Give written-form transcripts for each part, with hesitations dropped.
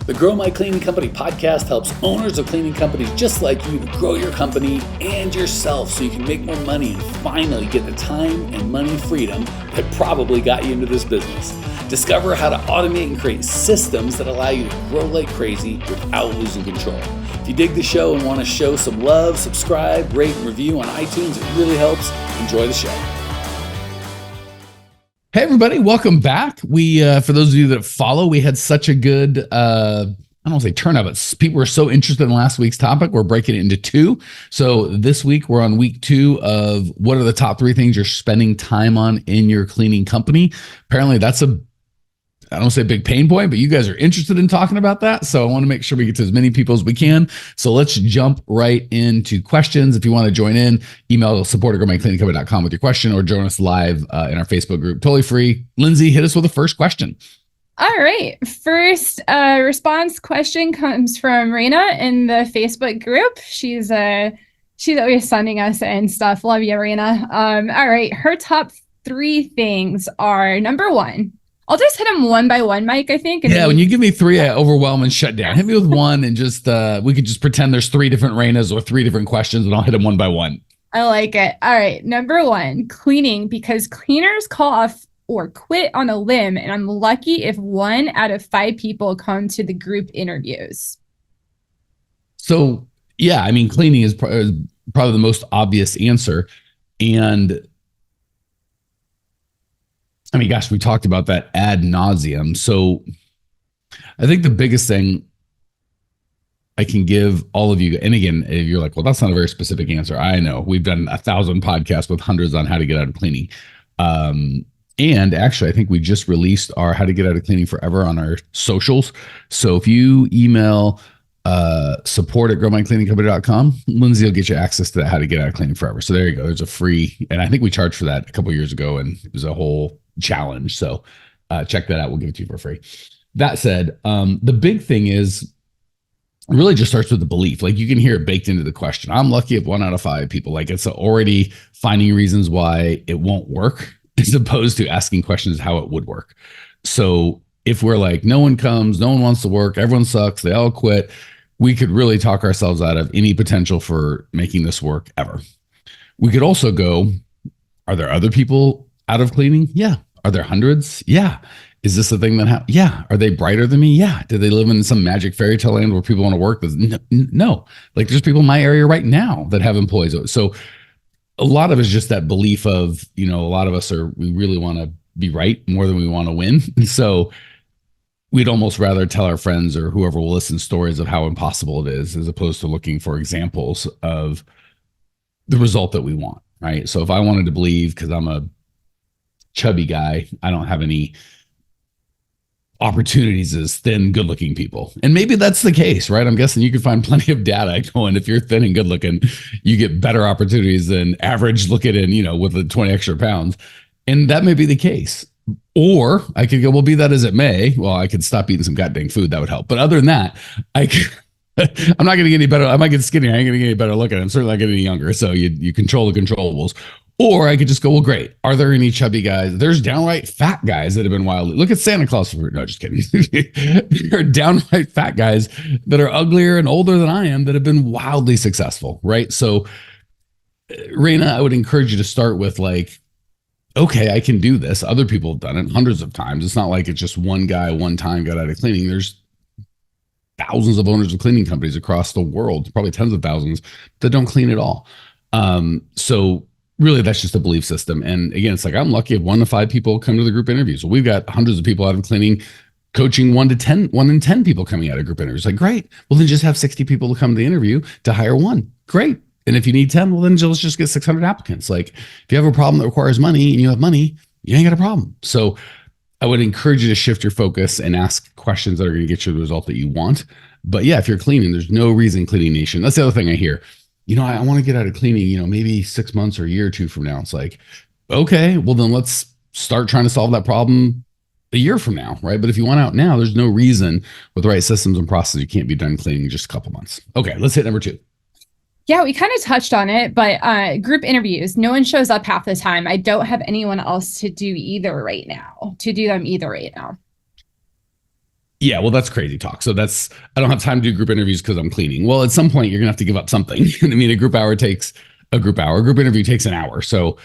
The Grow My Cleaning Company podcast helps owners of cleaning companies just like you to grow your company and yourself so you can make more money and finally get the time and money freedom that probably got you into this business. Discover how to automate and create systems that allow you to grow like crazy without losing control. If you dig the show and want to show some love, subscribe, rate, and review on iTunes. It really helps. Enjoy the show. Hey everybody, welcome back. We, for those of you that follow, we had such a good, I don't want to say turnout, but people were so interested in last week's topic. We're breaking it into two. So this week we're on week 2 of what are the top 3 things you're spending time on in your cleaning company. Apparently that's I don't say big pain point, but you guys are interested in talking about that. So I want to make sure we get to as many people as we can. So let's jump right into questions. If you want to join in, email support@growmycleaningcompany.com with your question or join us live in our Facebook group. Totally free. Lindsay, hit us with the first question. All right. First response question comes from Raina in the Facebook group. She's always sending us in stuff. Love you, Raina. All right. Her top 3 things are, number 1, I'll just hit them one by one, Mike, I think. Yeah, when you give me 3, I overwhelm and shut down. Hit me with 1 and just, we could just pretend there's 3 different Rainas or 3 different questions and I'll hit them one by one. I like it. All right. Number 1, cleaning, because cleaners call off or quit on a limb. And I'm lucky if 1 out of 5 people come to the group interviews. So, yeah, I mean, cleaning is probably the most obvious answer. And I mean, gosh, we talked about that ad nauseum. So I think the biggest thing I can give all of you, and again, if you're like, well, that's not a very specific answer. I know we've done 1,000 podcasts with hundreds on how to get out of cleaning. And actually, I think we just released our How to Get Out of Cleaning Forever on our socials. So if you email support@growmycleaningcompany.com, Lindsay will get you access to that How to Get Out of Cleaning Forever. So there you go. There's a free, and I think we charged for that a couple of years ago, and it was a whole challenge. So check that out. We'll give it to you for free. That said, the big thing is it really just starts with the belief. Like you can hear it baked into the question. I'm lucky if 1 out of 5 people, like it's already finding reasons why it won't work as opposed to asking questions how it would work. So if we're like, no one comes, no one wants to work, everyone sucks, they all quit, we could really talk ourselves out of any potential for making this work ever. We could also go, are there other people out of cleaning? Yeah. Are there hundreds? Yeah. Is this a thing that happens? Yeah. Are they brighter than me? Yeah. Do they live in some magic fairy tale land where people want to work? No. Like there's people in my area right now that have employees. So a lot of it is just that belief of, a lot of us we really want to be right more than we want to win. And so we'd almost rather tell our friends or whoever will listen stories of how impossible it is, as opposed to looking for examples of the result that we want. Right. So if I wanted to believe, because I'm a chubby guy, I don't have any opportunities as thin, good looking people. And maybe that's the case, right? I'm guessing you can find plenty of data going, if you're thin and good looking, you get better opportunities than average looking in, with the 20 extra pounds. And that may be the case. Or I could go, well, be that as it may. Well, I could stop eating some goddamn food. That would help. But other than that, I'm not going to get any better. I might get skinnier. I ain't going to get any better looking. I'm certainly not getting any younger. So you control the controllables. Or I could just go, well, great. Are there any chubby guys? There's downright fat guys that have been wildly. Look at Santa Claus. No, just kidding. There are downright fat guys that are uglier and older than I am that have been wildly successful, right? So, Raina, I would encourage you to start with like, okay, I can do this. Other people have done it hundreds of times. It's not like it's just one guy one time got out of cleaning. There's thousands of owners of cleaning companies across the world, probably tens of thousands, that don't clean at all. So really, that's just a belief system. And again, it's like, I'm lucky if 1 to 5 people come to the group interviews. Well, we've got hundreds of people out of cleaning, coaching 1 in 10 people coming out of group interviews. Like, great. Well, then just have 60 people to come to the interview to hire 1. Great. And if you need 10, well, then let's just get 600 applicants. Like if you have a problem that requires money and you have money, you ain't got a problem. So I would encourage you to shift your focus and ask questions that are going to get you the result that you want. But yeah, if you're cleaning, there's no reason Cleaning Nation. That's the other thing I hear. I want to get out of cleaning, maybe 6 months or a year or 2 from now. It's like, okay, well then let's start trying to solve that problem a year from now, right? But if you want out now, there's no reason with the right systems and processes, you can't be done cleaning in just a couple months. Okay, let's hit number 2. Yeah, we kind of touched on it, but group interviews, no one shows up half the time. I don't have anyone else to do them either right now. Yeah, well, that's crazy talk. So I don't have time to do group interviews because I'm cleaning. Well, at some point, you're going to have to give up something. I mean, a group hour takes a group hour. A group interview takes an hour. So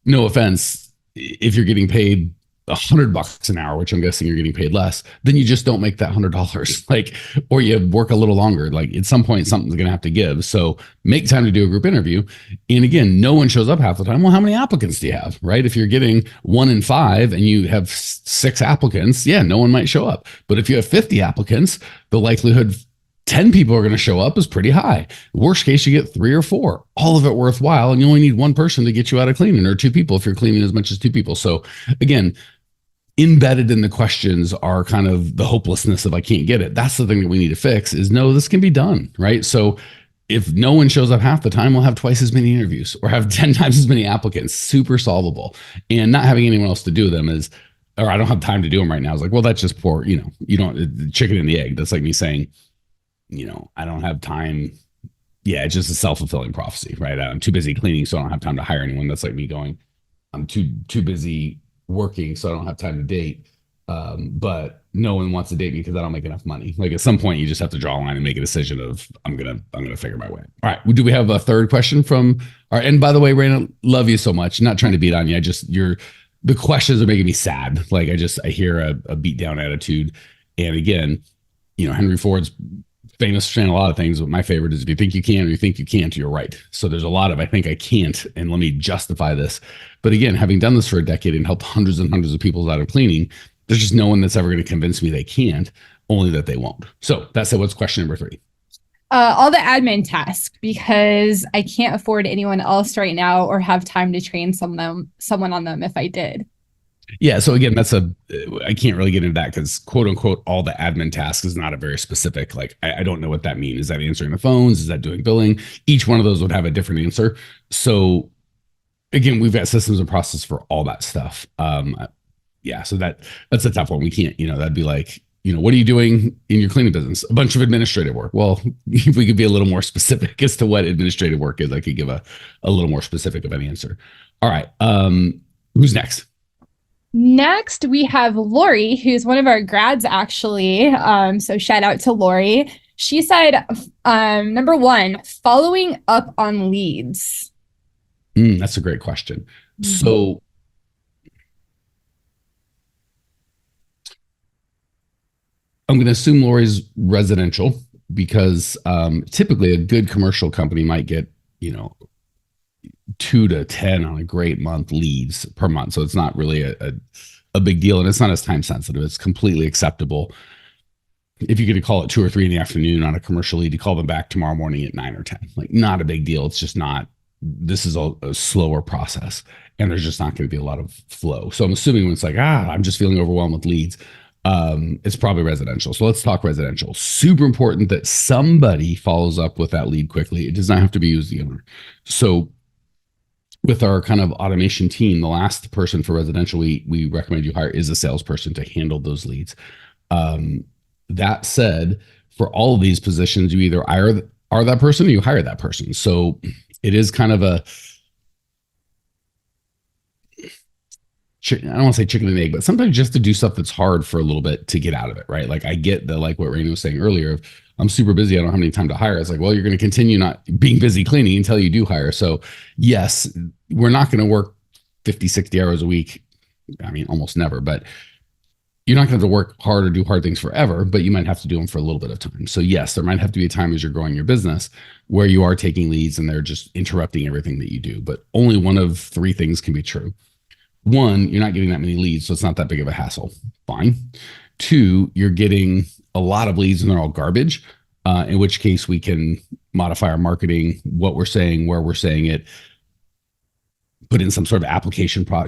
no offense, if you're getting paid $100 an hour, which I'm guessing you're getting paid less, then you just don't make that $100. Like, or you work a little longer. Like at some point, something's going to have to give. So make time to do a group interview. And again, no one shows up half the time. Well, how many applicants do you have, right? If you're getting 1 in 5 and you have 6 applicants, yeah, no one might show up. But if you have 50 applicants, the likelihood 10 people are going to show up is pretty high. Worst case, you get 3 or 4, all of it worthwhile. And you only need 1 person to get you out of cleaning, or 2 people if you're cleaning as much as 2 people. So again, embedded in the questions are kind of the hopelessness of I can't get it. That's the thing that we need to fix is no, this can be done, right? So if no one shows up half the time, we'll have twice as many interviews or have 10 times as many applicants. Super solvable. And not having anyone else to do them is, or I don't have time to do them right now. It's like, well, that's just poor, you don't, chicken and the egg. That's like me saying, I don't have time. Yeah, it's just a self-fulfilling prophecy, right? I'm too busy cleaning, so I don't have time to hire anyone. That's like me going, I'm too busy working, so I don't have time to date. But no one wants to date me because I don't make enough money. Like at some point, you just have to draw a line and make a decision of I'm gonna figure my way. All right. Do we have a third question from? All right. And by the way, Raina, love you so much. Not trying to beat on you. The questions are making me sad. Like I hear a beat down attitude. And again, Henry Ford's famous for saying a lot of things, but my favorite is if you think you can or you think you can't, you're right. So there's a lot of I think I can't, and let me justify this. But again, having done this for a decade and helped hundreds and hundreds of people out of cleaning, there's just no one that's ever going to convince me they can't, only that they won't. So that's it. What's question number 3? All the admin tasks, because I can't afford anyone else right now or have time to train someone on them if I did. Yeah. So again, I can't really get into that because quote unquote, all the admin tasks is not a very specific, like, I don't know what that means. Is that answering the phones? Is that doing billing? Each one of those would have a different answer. So again, we've got systems and process for all that stuff. Yeah. So that's a tough one. We can't, that'd be like, what are you doing in your cleaning business? A bunch of administrative work. Well, if we could be a little more specific as to what administrative work is, I could give a little more specific of an answer. All right. Who's next? Next, we have Lori, who's one of our grads, actually. So shout out to Lori. She said, number 1, following up on leads. That's a great question. Mm-hmm. So I'm going to assume Lori's residential because typically a good commercial company might get, 2 to 10 on a great month leads per month. So it's not really a big deal, and it's not as time sensitive. It's completely acceptable. If you get to call it 2 or 3 in the afternoon on a commercial lead, you call them back tomorrow morning at 9 or 10. Like, not a big deal. It's just not, this is a slower process, and there's just not going to be a lot of flow. So I'm assuming when it's like, I'm just feeling overwhelmed with leads, it's probably residential. So let's talk residential. Super important that somebody follows up with that lead quickly. It does not have to be the owner. So with our kind of automation team, the last person for residential we recommend you hire is a salesperson to handle those leads. That said, for all of these positions, you either are that person or you hire that person. So it is kind of I don't want to say chicken and egg, but sometimes you have to do stuff that's hard for a little bit to get out of it, right? Like I get that, like what Raina was saying earlier, I'm super busy, I don't have any time to hire. It's like, well, you're going to continue not being busy cleaning until you do hire. So yes, we're not going to work 50, 60 hours a week. I mean, almost never, but you're not going to have to work hard or do hard things forever, but you might have to do them for a little bit of time. So yes, there might have to be a time as you're growing your business where you are taking leads and they're just interrupting everything that you do. But only one of 3 things can be true. 1, you're not getting that many leads, so it's not that big of a hassle. Fine. 2, you're getting a lot of leads and they're all garbage, in which case we can modify our marketing, what we're saying, where we're saying it, put in some sort of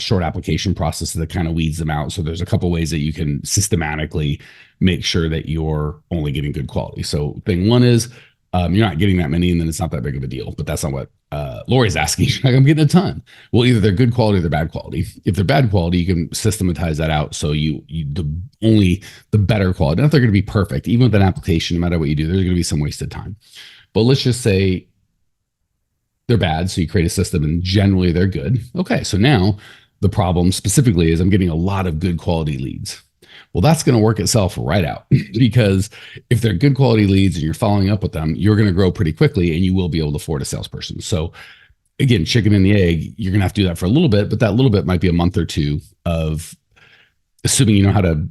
short application process that kind of weeds them out. So there's a couple ways that you can systematically make sure that you're only getting good quality. So thing 1 is you're not getting that many, and then it's not that big of a deal. But that's not what Lori's asking. Like, I'm getting a ton. Well, either they're good quality or they're bad quality. If they're bad quality, you can systematize that out. So only the better quality. Not that they're going to be perfect. Even with an application, no matter what you do, there's going to be some wasted time. But let's just say they're bad. So you create a system and generally they're good. Okay. So now the problem specifically is I'm getting a lot of good quality leads. Well, that's going to work itself right out because if they're good quality leads and you're following up with them, you're going to grow pretty quickly and you will be able to afford a salesperson. So again, chicken and the egg, you're going to have to do that for a little bit, but that little bit might be a month or two of assuming you know how to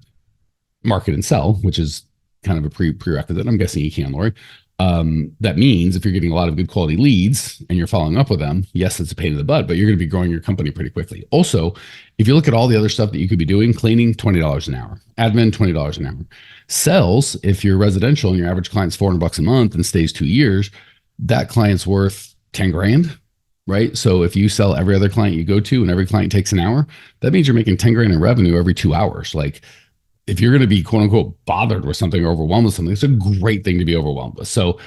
market and sell, which is kind of a prerequisite. I'm guessing you can, Lori. That means if you're getting a lot of good quality leads and you're following up with them, yes, it's a pain in the butt, but you're going to be growing your company pretty quickly. Also, if you look at all the other stuff that you could be doing, cleaning, $20 an hour, admin, $20 an hour, sales, if you're residential and your average client's $400 a month and stays 2 years, that client's worth 10 grand, right? So if you sell every other client you go to and every client takes an hour, that means you're making 10 grand in revenue every 2 hours. Like, if you're going to be quote unquote bothered with something or overwhelmed with something, it's a great thing to be overwhelmed with. So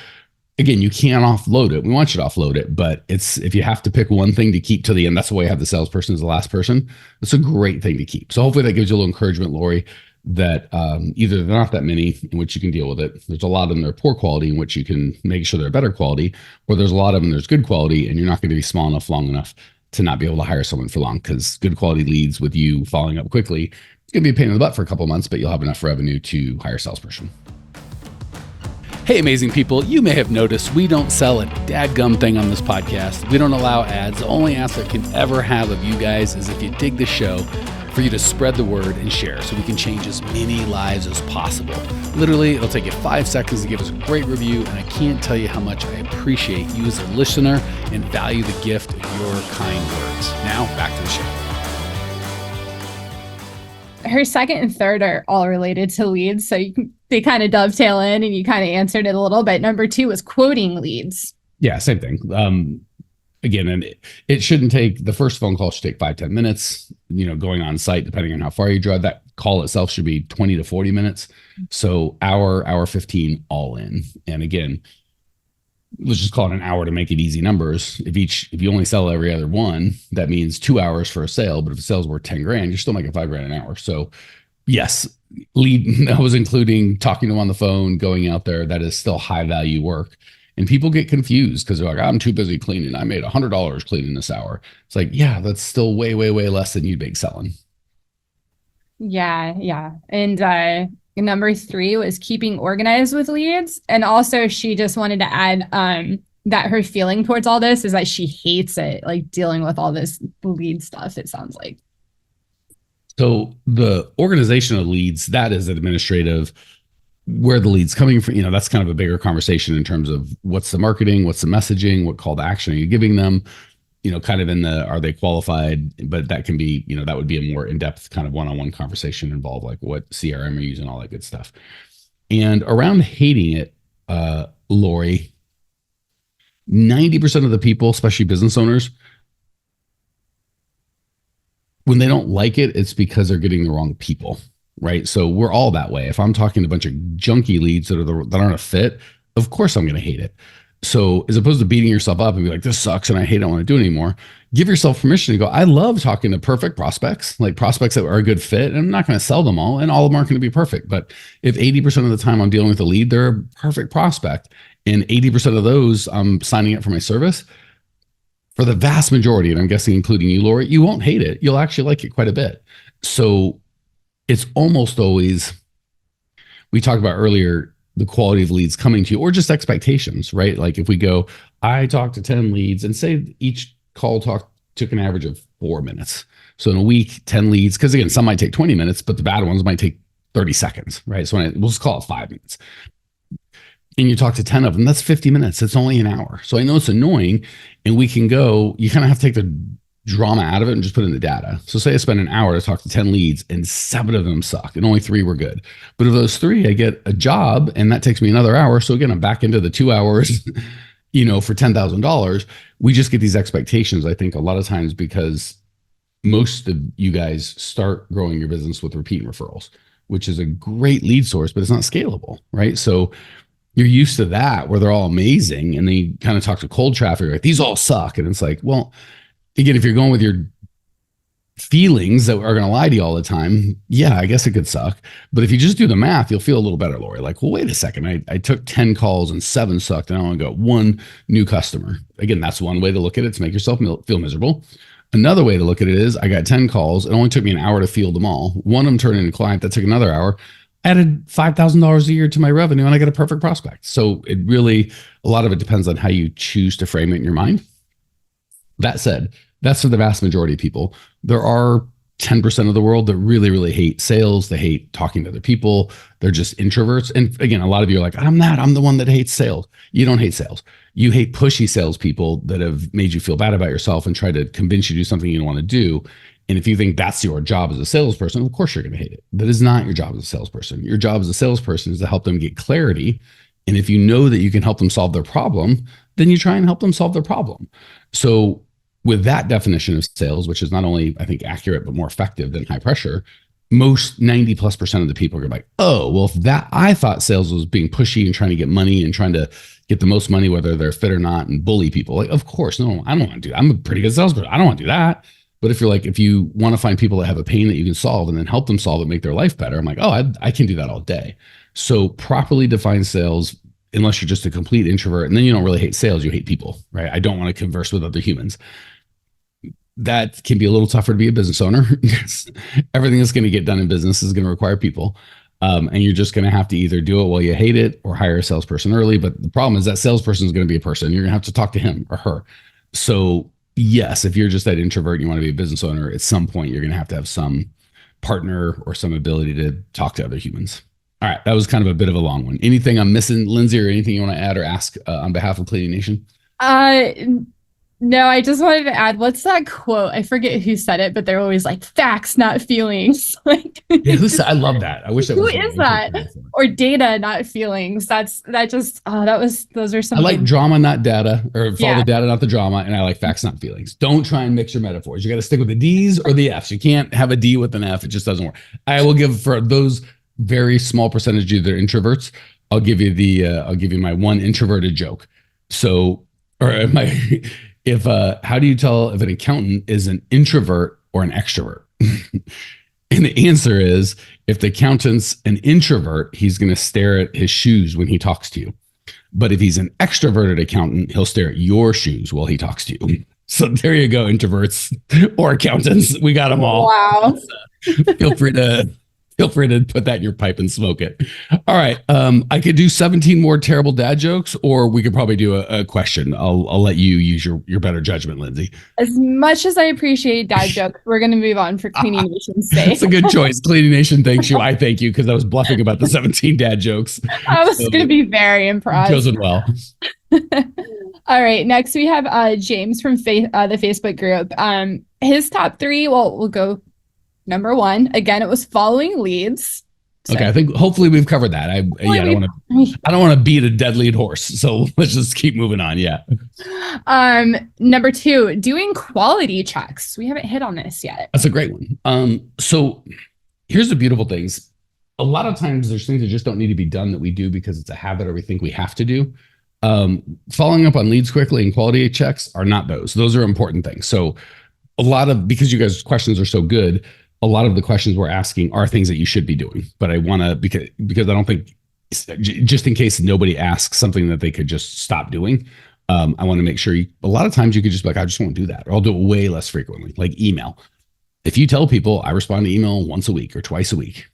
again, you can't offload it. We want you to offload it, but it's, if you have to pick one thing to keep to the end, that's why I have the salesperson as the last person. It's a great thing to keep. So hopefully that gives you a little encouragement, Lori, that either they're not that many in which you can deal with it. There's a lot of them that are poor quality in which you can make sure they're better quality, or there's a lot of them there's good quality and you're not going to be small enough long enough to not be able to hire someone for long, because good quality leads with you following up quickly, it's going to be a pain in the butt for a couple of months, but you'll have enough revenue to hire a salesperson. Hey, amazing people, you may have noticed we don't sell a dadgum thing on this podcast. We don't allow ads. The only ask I can ever have of you guys is if you dig the show, for you to spread the word and share so we can change as many lives as possible. Literally, it'll take you 5 seconds to give us a great review, and I can't tell you how much I appreciate you as a listener and value the gift of your kind words. Now, back to the show. Her second and third are all related to leads. So they kind of dovetail in, and you kind of answered it a little bit. Number 2 was quoting leads. Yeah, same thing. Again, and it shouldn't take, the first phone call should take 5-10 minutes, going on site, depending on how far you drive. That call itself should be 20 to 40 minutes. So hour 15 all in. And again, let's just call it an hour to make it easy numbers. If you only sell every other one, that means 2 hours for a sale. But if a sale's worth 10 grand, you're still making 5 grand an hour. So yes, lead, I was including talking to them on the phone, going out there. That is still high value work. And people get confused because they're like, I'm too busy cleaning. I made $100 cleaning this hour. It's like, yeah, that's still way, way, way less than you'd make selling. Yeah. And number 3 was keeping organized with leads. And also she just wanted to add that her feeling towards all this is that she hates it, like dealing with all this lead stuff, it sounds like. So the organization of leads, that is administrative. Where the lead's coming from, that's kind of a bigger conversation in terms of what's the marketing, what's the messaging, what call to action are you giving them, kind of in the, are they qualified? But that can be, that would be a more in-depth kind of one-on-one conversation involved, like what CRM are you using, all that good stuff. And around hating it, Lori, 90% of the people, especially business owners, when they don't like it, it's because they're getting the wrong people. Right. So we're all that way. If I'm talking to a bunch of junky leads that aren't a fit, of course I'm going to hate it. So as opposed to beating yourself up and be like, this sucks and I hate it, I don't want to do it anymore, give yourself permission to go, I love talking to perfect prospects, like prospects that are a good fit. And I'm not going to sell them all, and all of them aren't going to be perfect. But if 80% of the time I'm dealing with a lead, they're a perfect prospect, and 80% of those I'm signing up for my service, for the vast majority, and I'm guessing including you, Lori, you won't hate it. You'll actually like it quite a bit. So it's almost always, we talked about earlier, the quality of leads coming to you, or just expectations, right? Like if we go, I talked to 10 leads, and say each call took an average of 4 minutes. So in a week, 10 leads, because again, some might take 20 minutes, but the bad ones might take 30 seconds, right? So we'll just call it 5 minutes. And you talk to 10 of them, that's 50 minutes. It's only an hour. So I know it's annoying, and we can go, you kind of have to take the drama out of it and just put in the data. So say I spend an hour to talk to 10 leads and 7 of them suck and only 3 were good. But of those 3, I get a job and that takes me another hour. So again, I'm back into the 2 hours, for $10,000. We just get these expectations, I think, a lot of times because most of you guys start growing your business with repeat referrals, which is a great lead source, but it's not scalable, right? So you're used to that where they're all amazing, and then you kind of talk to cold traffic, like these all suck. And it's like, well, again, if you're going with your feelings that are going to lie to you all the time, yeah, I guess it could suck. But if you just do the math, you'll feel a little better, Lori. Like, well, wait a second. I took 10 calls and 7 sucked, and I only got 1 new customer. Again, that's one way to look at it, to make yourself feel miserable. Another way to look at it is I got 10 calls. It only took me an hour to field them all. One of them turned into a client that took another hour. I added $5,000 a year to my revenue and I got a perfect prospect. So it really, a lot of it depends on how you choose to frame it in your mind. That said, that's for the vast majority of people. There are 10% of the world that really, really hate sales. They hate talking to other people. They're just introverts. And again, a lot of you are like, I'm the one that hates sales. You don't hate sales. You hate pushy salespeople that have made you feel bad about yourself and try to convince you to do something you don't want to do. And if you think that's your job as a salesperson, of course you're going to hate it. That is not your job as a salesperson. Your job as a salesperson is to help them get clarity. And if you know that you can help them solve their problem, then you try and help them solve their problem. So with that definition of sales, which is not only, I think, accurate, but more effective than high pressure, most 90+% of the people are like, oh, well, if that, I thought sales was being pushy and trying to get money and trying to get the most money, whether they're fit or not, and bully people. Like, of course, no, I don't want to do that. I'm a pretty good salesperson. I don't want to do that. But if you're like, if you want to find people that have a pain that you can solve and then help them solve it, make their life better, I'm like, oh, I can do that all day. So properly define sales, unless you're just a complete introvert, and then you don't really hate sales, you hate people, right? I don't want to converse with other humans. That can be a little tougher to be a business owner. Everything that's going to get done in business is going to require people. And you're just going to have to either do it while you hate it or hire a salesperson early. But the problem is that salesperson is going to be a person. You're going to have to talk to him or her. So yes, if you're just that introvert and you want to be a business owner, at some point, you're going to have some partner or some ability to talk to other humans. All right. That was kind of a bit of a long one. Anything I'm missing, Lindsay, or anything you want to add or ask on behalf of Cleaning Nation? No, I just wanted to add, what's that quote? I forget who said it, but they're always like, facts, not feelings. Like, yeah, I love that. I wish that who was is that? Or data, not feelings. Those are some. I like drama, not data, or follow the data, not the drama. And I like facts, not feelings. Don't try and mix your metaphors. You got to stick with the D's or the F's. You can't have a D with an F. It just doesn't work. I will give, for those very small percentage of their introverts, I'll give you my one introverted joke. So, or my, how do you tell if an accountant is an introvert or an extrovert? And the answer is, if the accountant's an introvert, he's going to stare at his shoes when he talks to you. But if he's an extroverted accountant, he'll stare at your shoes while he talks to you. So there you go, introverts or accountants. We got them all. Wow. Feel free to put that in your pipe and smoke it. All right. I could do 17 more terrible dad jokes, or we could probably do a question. I'll let you use your better judgment, Lindsay. As much as I appreciate dad jokes, we're going to move on for Cleaning Nation's sake. That's a good choice. Cleaning Nation thanks you. I thank you because I was bluffing about the 17 dad jokes. I was going to be very impressed. Chosen well. All right. Next, we have James from the Facebook group. His top three, well, we'll go number one. Again, it was following leads. So, okay, I think hopefully we've covered that. I don't want to beat a dead lead horse. So let's just keep moving on. Yeah. Number two, doing quality checks. We haven't hit on this yet. That's a great one. So here's the beautiful things. A lot of times there's things that just don't need to be done that we do because it's a habit or we think we have to do. Following up on leads quickly and quality checks are not those. Those are important things. So because you guys' questions are so good, a lot of the questions we're asking are things that you should be doing, but I want to, because I don't think, just in case nobody asks something that they could just stop doing, I want to make sure a lot of times you could just be like, I just won't do that. Or I'll do it way less frequently, like email. If you tell people I respond to email once a week or twice a week,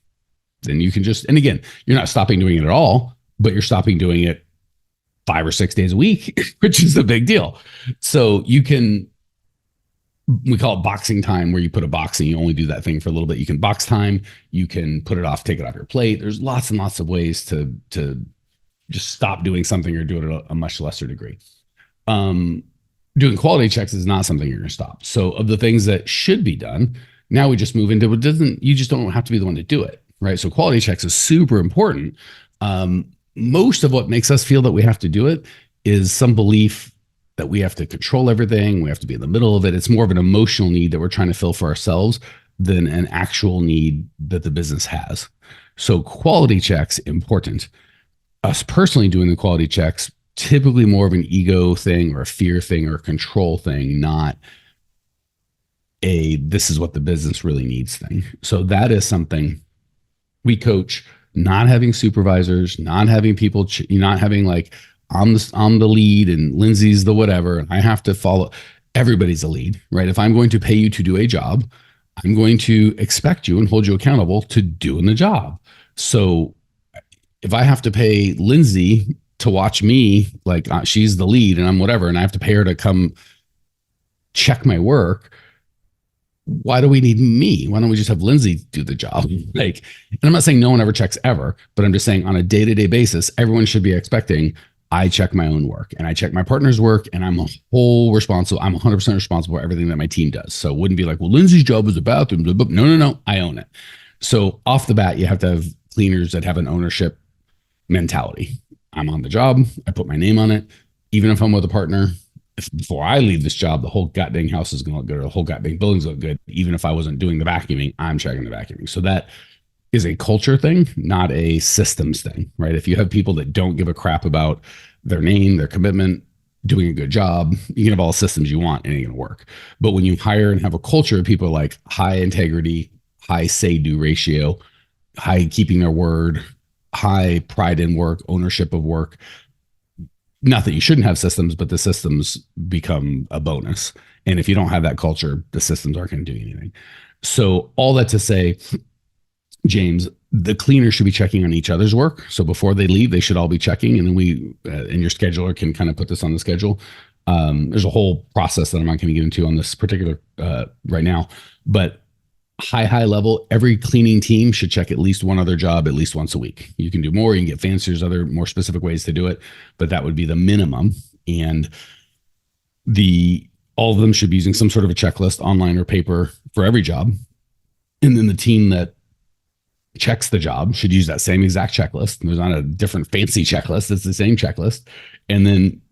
then you can and again, you're not stopping doing it at all, but you're stopping doing it 5 or 6 days a week, which is a big deal. So we call it boxing time, where you put a box and you only do that thing for a little bit. You can box time, you can put it off, take it off your plate. There's lots and lots of ways to just stop doing something or do it at a much lesser degree. Doing quality checks is not something you're going to stop. So of the things that should be done, now we just move into you just don't have to be the one to do it, right? So quality checks is super important. Most of what makes us feel that we have to do it is some belief that we have to control everything. We have to be in the middle of it. It's more of an emotional need that we're trying to fill for ourselves than an actual need that the business has. So quality checks, important. Us personally doing the quality checks, typically more of an ego thing or a fear thing or a control thing, not this is what the business really needs thing. So that is something we coach, not having supervisors, not having people, not having like, I'm the lead and Lindsay's the whatever, and I have to follow. everybody's a lead, right? If I'm going to pay you to do a job, I'm going to expect you and hold you accountable to doing the job. So if I have to pay Lindsay to watch me, like she's the lead and I'm whatever, and I have to pay her to come check my work, why do we need me? Why don't we just have Lindsay do the job? Like, and I'm not saying no one ever checks ever, but I'm just saying on a day-to-day basis, everyone should be expecting I check my own work and I check my partner's work, and I'm I'm 100% responsible for everything that my team does. So it wouldn't be like, well, Lindsay's job is the bathroom. No. I own it. So off the bat, you have to have cleaners that have an ownership mentality. I'm on the job. I put my name on it. Even if I'm with a partner, before I leave this job, the whole goddamn house is going to look good, or the whole goddamn building's look good. Even if I wasn't doing the vacuuming, I'm checking the vacuuming. So that is a culture thing, not a systems thing, right? If you have people that don't give a crap about their name, their commitment, doing a good job, you can have all the systems you want, it ain't gonna work. But when you hire and have a culture of people like high integrity, high say-do ratio, high keeping their word, high pride in work, ownership of work, not that you shouldn't have systems, but the systems become a bonus. And if you don't have that culture, the systems aren't going to do anything. So all that to say, James, the cleaners should be checking on each other's work. So before they leave, they should all be checking. And then we, and your scheduler can kind of put this on the schedule. There's a whole process that I'm not going to get into on this particular right now, but high level, every cleaning team should check at least one other job at least once a week. You can do more, you can get fancier, there's other more specific ways to do it, but that would be the minimum. And all of them should be using some sort of a checklist, online or paper, for every job. And then the team that checks the job should use that same exact checklist. There's not a different fancy checklist, it's the same checklist. And then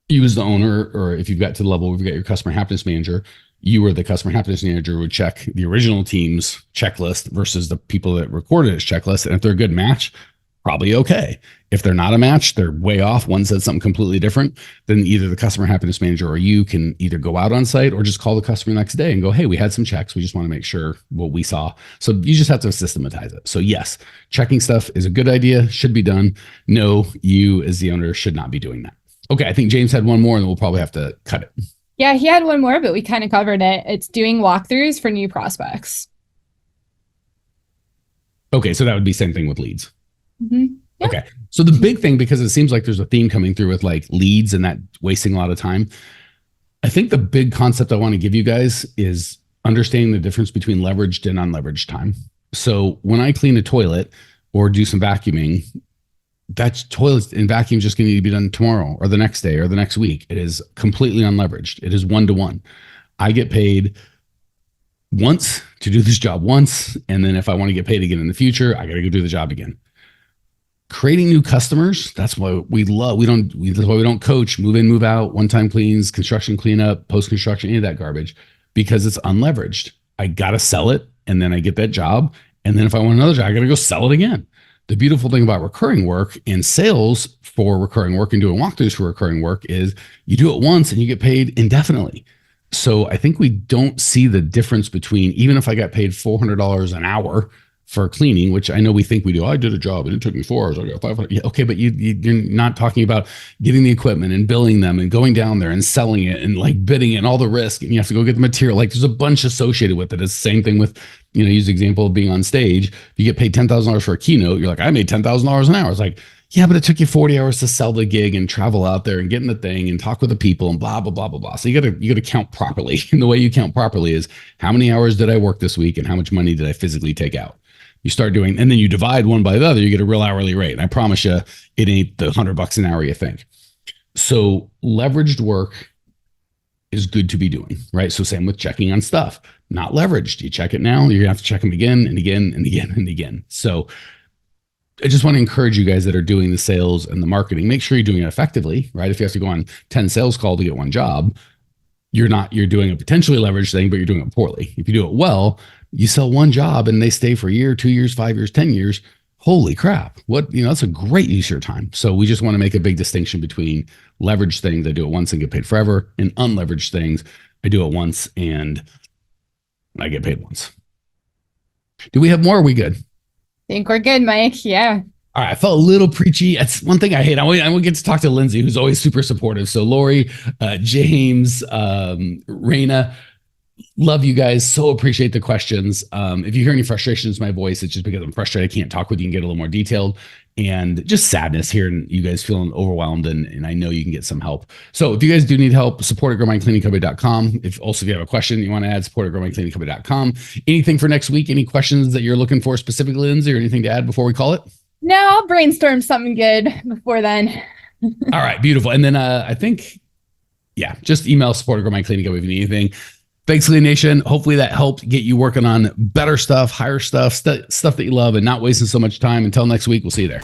you as the owner, or if you've got to the level where you've got your customer happiness manager, you or the customer happiness manager would check the original team's checklist versus the people that recorded its checklist. And if they're a good match, probably okay. If they're not a match, they're way off, one said something completely different, then either the customer happiness manager or you can either go out on site or just call the customer the next day and go, hey, we had some checks. We just want to make sure what we saw. So you just have to systematize it. So yes, checking stuff is a good idea, should be done. No, you as the owner should not be doing that. Okay, I think James had one more and we'll probably have to cut it. Yeah, he had one more, but we kind of covered it. It's doing walkthroughs for new prospects. Okay, so that would be same thing with leads. Mm-hmm. Yeah. Okay, so the big thing, because it seems like there's a theme coming through with like leads and that wasting a lot of time. I think the big concept I want to give you guys is understanding the difference between leveraged and unleveraged time. So when I clean a toilet or do some vacuuming, that toilet and vacuum just going to need to be done tomorrow or the next day or the next week. It is completely unleveraged. It is one-to-one. I get paid once to do this job once. And then if I want to get paid again in the future, I got to go do the job again. Creating new customers, that's why we love, that's why we don't coach move in, move out, one-time cleans, construction cleanup, post-construction, any of that garbage, because it's unleveraged. I got to sell it and then I get that job. And then if I want another job, I got to go sell it again. The beautiful thing about recurring work and sales for recurring work and doing walkthroughs for recurring work is you do it once and you get paid indefinitely. So I think we don't see the difference between, even if I got paid $400 an hour for cleaning, which I know we think we do. I did a job and it took me 4 hours. I got 500. Yeah, okay, but you're not talking about getting the equipment and billing them and going down there and selling it and like bidding it and all the risk. And you have to go get the material. Like there's a bunch associated with it. It's the same thing with, use the example of being on stage. If you get paid $10,000 for a keynote, you're like, I made $10,000 an hour. It's like, yeah, but it took you 40 hours to sell the gig and travel out there and get in the thing and talk with the people and blah, blah, blah, blah, blah. So you gotta count properly. And the way you count properly is how many hours did I work this week and how much money did I physically take out? You start doing, and then you divide one by the other, you get a real hourly rate. And I promise you, it ain't the $100 an hour you think. So leveraged work is good to be doing, right? So same with checking on stuff, not leveraged. You check it now, you're gonna have to check them again and again and again and again. So I just want to encourage you guys that are doing the sales and the marketing, make sure you're doing it effectively, right? If you have to go on 10 sales calls to get one job, you're doing a potentially leveraged thing, but you're doing it poorly. If you do it well, you sell one job and they stay for a year, 2 years, 5 years, 10 years. Holy crap. That's a great use of your time. So we just want to make a big distinction between leveraged things, I do it once and get paid forever, and unleveraged things, I do it once and I get paid once. Do we have more? Or are we good? I think we're good, Mike. Yeah. All right, I felt a little preachy. That's one thing I hate. I won't get to talk to Lindsay, who's always super supportive. So Lori, James, Raina, love you guys. So appreciate the questions. If you hear any frustrations in my voice, it's just because I'm frustrated. I can't talk with you and get a little more detailed, and just sadness hearing you guys feeling overwhelmed. And I know you can get some help. So if you guys do need help, support at growmycleaningcompany.com. If you have a question you want to add, support at growmycleaningcompany.com. Anything for next week? Any questions that you're looking for specifically, Lindsay, or anything to add before we call it? No, I'll brainstorm something good before then. All right, beautiful. And then I think, just email support at growmycleaningcompany if you need anything. Thanks, Clean Nation. Hopefully that helped get you working on better stuff, higher stuff, stuff that you love, and not wasting so much time. Until next week, we'll see you there.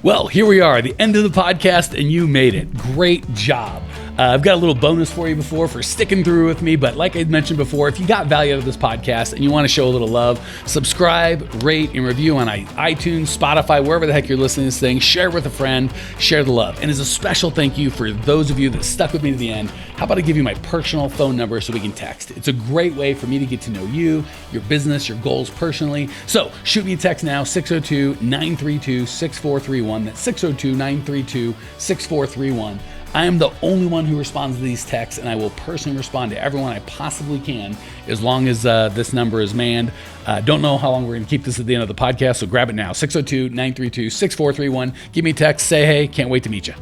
Well, here we are, the end of the podcast, and you made it. Great job. I've got a little bonus for you for sticking through with me. But like I mentioned before, if you got value out of this podcast and you want to show a little love, subscribe, rate, and review on iTunes, Spotify, wherever the heck you're listening to this thing. Share with a friend, share the love. And as a special thank you for those of you that stuck with me to the end, how about I give you my personal phone number so we can text? It's a great way for me to get to know you, your business, your goals personally. So shoot me a text now, 602-932-6431. That's 602-932-6431. I am the only one who responds to these texts, and I will personally respond to everyone I possibly can as long as this number is manned. Don't know how long we're going to keep this at the end of the podcast, so grab it now, 602-932-6431. Give me a text, say hey, can't wait to meet you.